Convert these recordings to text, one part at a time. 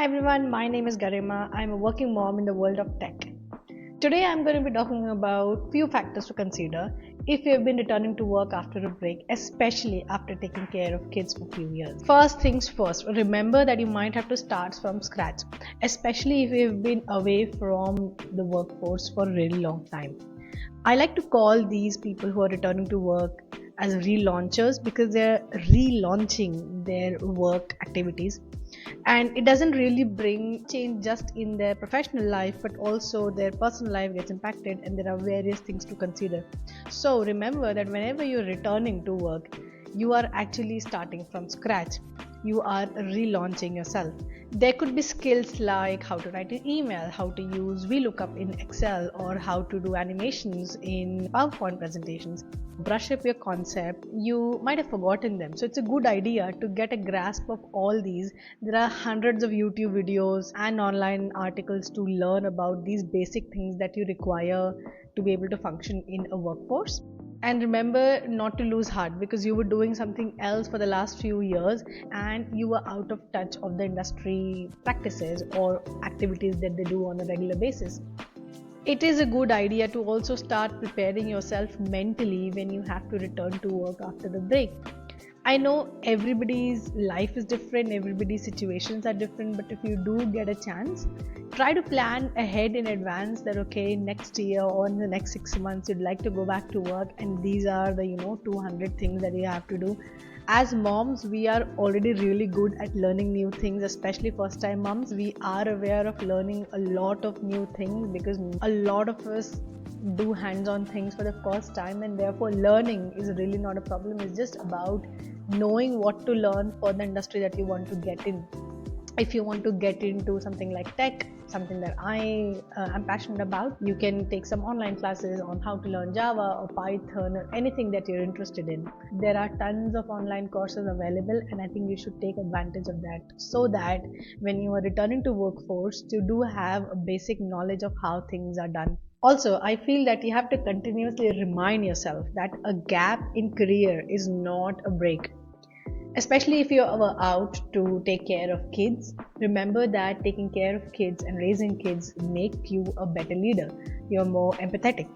everyone, my name is Garima. I'm a working mom in the world of tech. Today I'm going to be talking about few factors to consider if you've been returning to work after a break, especially after taking care of kids for a few years. First things first, remember that you might have to start from scratch, especially if you've been away from the workforce for a really long time. I like to call these people who are returning to work as relaunchers because they're relaunching their work activities, and it doesn't really bring change just in their professional life but also their personal life gets impacted, and there are various things to consider. So remember that whenever you're returning to work, you are actually starting from scratch. You are relaunching yourself. There could be skills like how to write an email, how to use VLOOKUP in Excel, or how to do animations in PowerPoint presentations. Brush up your concept. You might have forgotten them, so it's a good idea to get a grasp of all these. There are hundreds of YouTube videos and online articles to learn about these basic things that you require to be able to function in a workforce. And remember not to lose heart, because you were doing something else for the last few years and you were out of touch of the industry practices or activities that they do on a regular basis. It is a good idea to also start preparing yourself mentally when you have to return to work after the break. I know everybody's life is different, everybody's situations are different, but if you do get a chance, try to plan ahead in advance that okay, next year or in the next 6 months you'd like to go back to work, and these are the 200 things that you have to do. As moms, we are already really good at learning new things, especially first time moms. We are aware of learning a lot of new things because a lot of us do hands-on things for the first time, and therefore learning is really not a problem. It's just about knowing what to learn for the industry that you want to get in. If you want to get into something like tech, something that I am passionate about, you can take some online classes on how to learn Java or Python or anything that you're interested in. There are tons of online courses available, and I think you should take advantage of that so that when you are returning to workforce, you do have a basic knowledge of how things are done. Also, I feel that you have to continuously remind yourself that a gap in career is not a break. Especially if you're out to take care of kids, remember that taking care of kids and raising kids make you a better leader. You're more empathetic.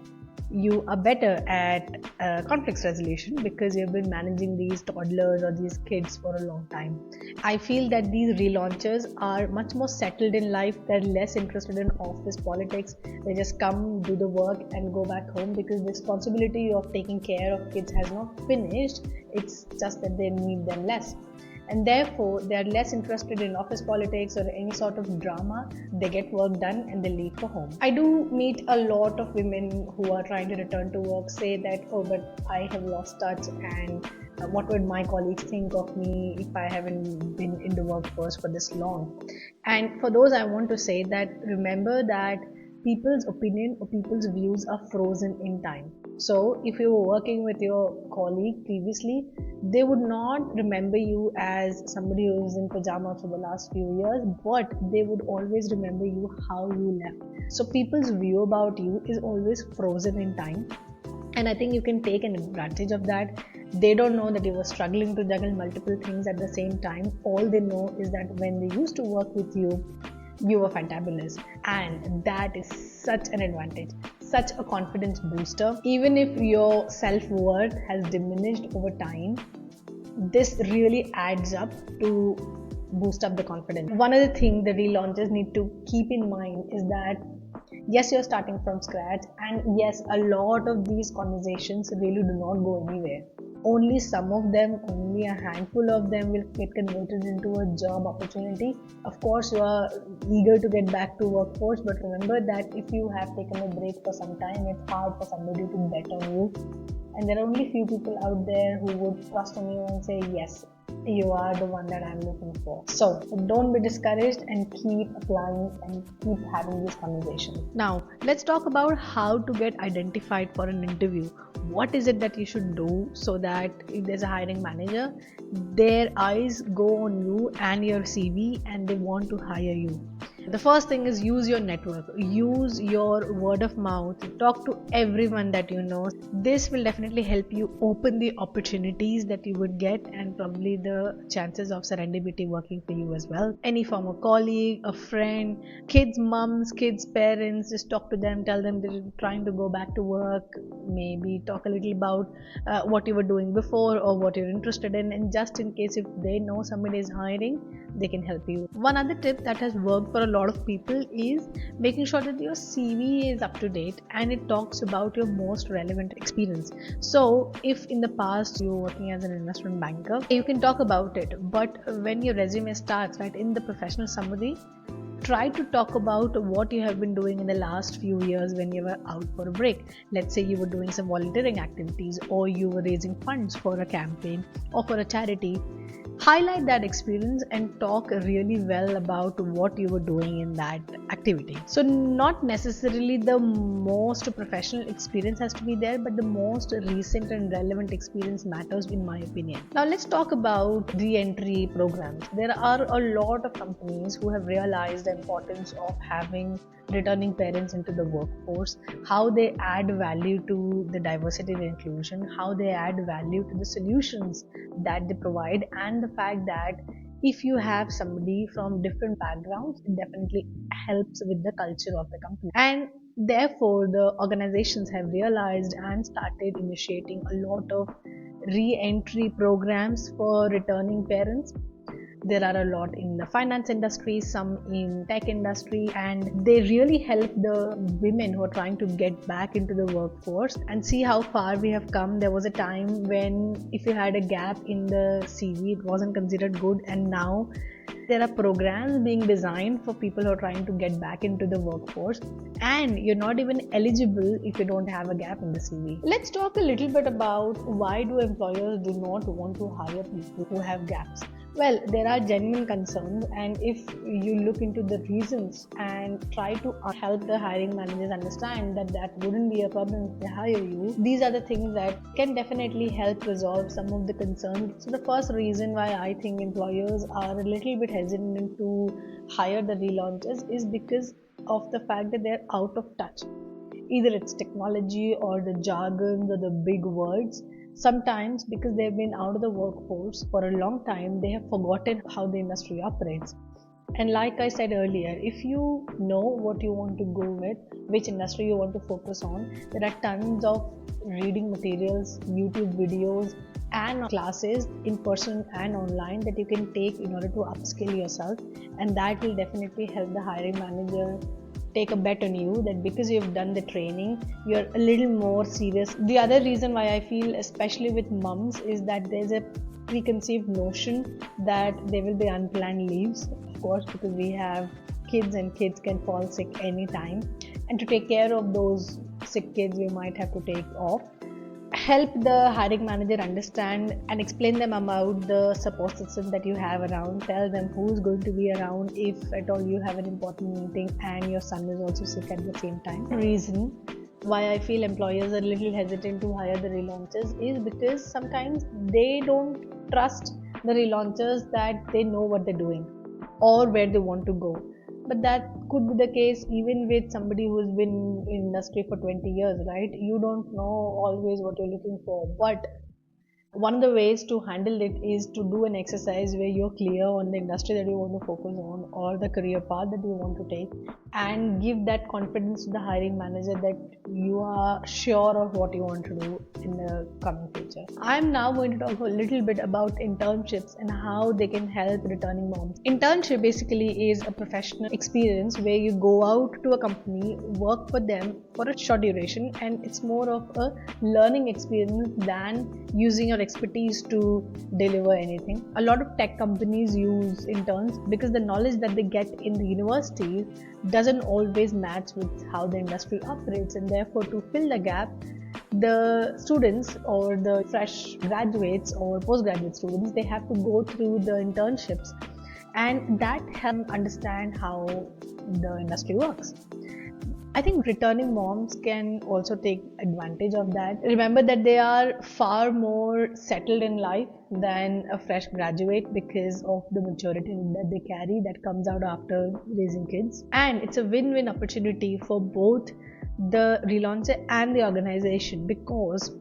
You are better at conflict resolution because you've been managing these toddlers or these kids for a long time. I feel that these relaunchers are much more settled in life. They're less interested in office politics. They just come, do the work and go back home because the responsibility of taking care of kids has not finished. It's just that they need them less. And therefore they are less interested in office politics or any sort of drama. They get work done and they leave for home. I do meet a lot of women who are trying to return to work say that, oh, but I have lost touch, and what would my colleagues think of me if I haven't been in the workforce for this long? And for those, I want to say that remember that people's opinion or people's views are frozen in time. So if you were working with your colleague previously, they would not remember you as somebody who was in pajamas for the last few years, but they would always remember you how you left. So people's view about you is always frozen in time, and I think you can take an advantage of that. They don't know that you were struggling to juggle multiple things at the same time. All they know is that when they used to work with you, you were fantabulous, and that is such an advantage, such a confidence booster. Even if your self-worth has diminished over time, this really adds up to boost up the confidence. One other thing the relaunchers need to keep in mind is that yes, you're starting from scratch, and yes, a lot of these conversations really do not go anywhere. Only some of them, only a handful of them will get converted into a job opportunity. Of course, you are eager to get back to workforce, but remember that if you have taken a break for some time, it's hard for somebody to bet on you. And there are only few people out there who would trust on you and say, yes, you are the one that I'm looking for. So don't be discouraged and keep applying and keep having this conversation. Now, let's talk about how to get identified for an interview. What is it that you should do so that if there's a hiring manager, their eyes go on you and your CV and they want to hire you? The first thing is use your network, use your word of mouth, talk to everyone that you know. This will definitely help you open the opportunities that you would get and probably the chances of serendipity working for you as well. Any former colleague, a friend, kids' mums, kids' parents, just talk to them, tell them they're trying to go back to work, maybe talk a little about what you were doing before or what you're interested in, and just in case if they know somebody is hiring, they can help you. One other tip that has worked for a lot of people is making sure that your CV is up to date and it talks about your most relevant experience. So if in the past you're working as an investment banker, you can talk about it, but when your resume starts, right, in the professional summary, try to talk about what you have been doing in the last few years when you were out for a break. Let's say you were doing some volunteering activities, or you were raising funds for a campaign or for a charity. Highlight that experience and talk really well about what you were doing in that activity. So not necessarily the most professional experience has to be there, but the most recent and relevant experience matters in my opinion. Now let's talk about re-entry programs. There are a lot of companies who have realized the importance of having returning parents into the workforce, how they add value to the diversity and inclusion, how they add value to the solutions that they provide, and the fact that if you have somebody from different backgrounds, it definitely helps with the culture of the company. And therefore, the organizations have realized and started initiating a lot of re-entry programs for returning parents. There are a lot in the finance industry, some in tech industry, and they really help the women who are trying to get back into the workforce. And see how far we have come. There was a time when if you had a gap in the CV, it wasn't considered good, and now there are programs being designed for people who are trying to get back into the workforce, and you're not even eligible if you don't have a gap in the CV. Let's talk a little bit about why do employers do not want to hire people who have gaps. Well, there are genuine concerns, and if you look into the reasons and try to help the hiring managers understand that that wouldn't be a problem if they hire you, these are the things that can definitely help resolve some of the concerns. So the first reason why I think employers are a little bit hesitant to hire the relaunchers is because of the fact that they're out of touch. Either it's technology or the jargons or the big words. Sometimes because they've been out of the workforce for a long time, they have forgotten how the industry operates. And like I said earlier, if you know what you want to go with, which industry you want to focus on, there are tons of reading materials, YouTube videos, and classes in person and online that you can take in order to upskill yourself, and that will definitely help the hiring manager take a bet on you, that because you've done the training, you're a little more serious. The other reason why I feel, especially with mums, is that there's a preconceived notion that there will be unplanned leaves, of course, because we have kids and kids can fall sick anytime, and to take care of those sick kids you might have to take off. Help the hiring manager understand and explain them about the support system that you have around. Tell them who's going to be around if at all you have an important meeting and your son is also sick at the same time. Reason why I feel employers are a little hesitant to hire the relaunchers is because sometimes they don't trust the relaunchers that they know what they're doing or where they want to go. But that could be the case even with somebody who's been in industry for 20 years, right? You don't know always what you're looking for. But one of the ways to handle it is to do an exercise where you're clear on the industry that you want to focus on or the career path that you want to take, and give that confidence to the hiring manager that you are sure of what you want to do in the coming future. I'm now going to talk a little bit about internships and how they can help returning moms. Internship basically is a professional experience where you go out to a company, work for them for a short duration, and it's more of a learning experience than using your expertise to deliver anything. A lot of tech companies use interns because the knowledge that they get in the universities doesn't always match with how the industry operates, and therefore to fill the gap, the students or the fresh graduates or postgraduate students, they have to go through the internships, and that helps understand how the industry works. I think returning moms can also take advantage of that. Remember that they are far more settled in life than a fresh graduate because of the maturity that they carry that comes out after raising kids. And it's a win-win opportunity for both the relauncher and the organization, because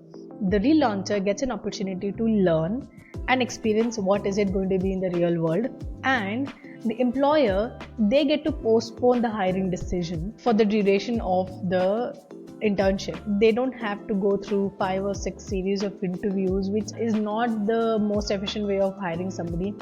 the relauncher gets an opportunity to learn and experience what is it going to be in the real world, and the employer, they get to postpone the hiring decision for the duration of the internship. They don't have to go through 5 or 6 series of interviews, which is not the most efficient way of hiring somebody.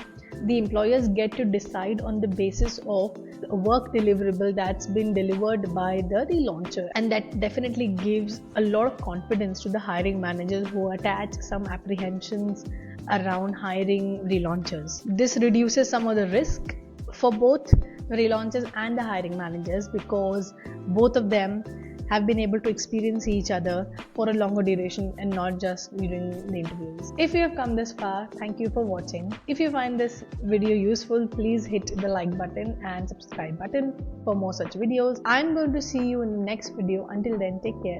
The employers get to decide on the basis of a work deliverable that's been delivered by the relauncher, and that definitely gives a lot of confidence to the hiring managers who attach some apprehensions around hiring relaunchers. This reduces some of the risk for both the relaunchers and the hiring managers, because both of them have been able to experience each other for a longer duration and not just during the interviews. If you have come this far, thank you for watching. If you find this video useful, please hit the like button and subscribe button for more such videos. I'm going to see you in the next video. Until then, take care.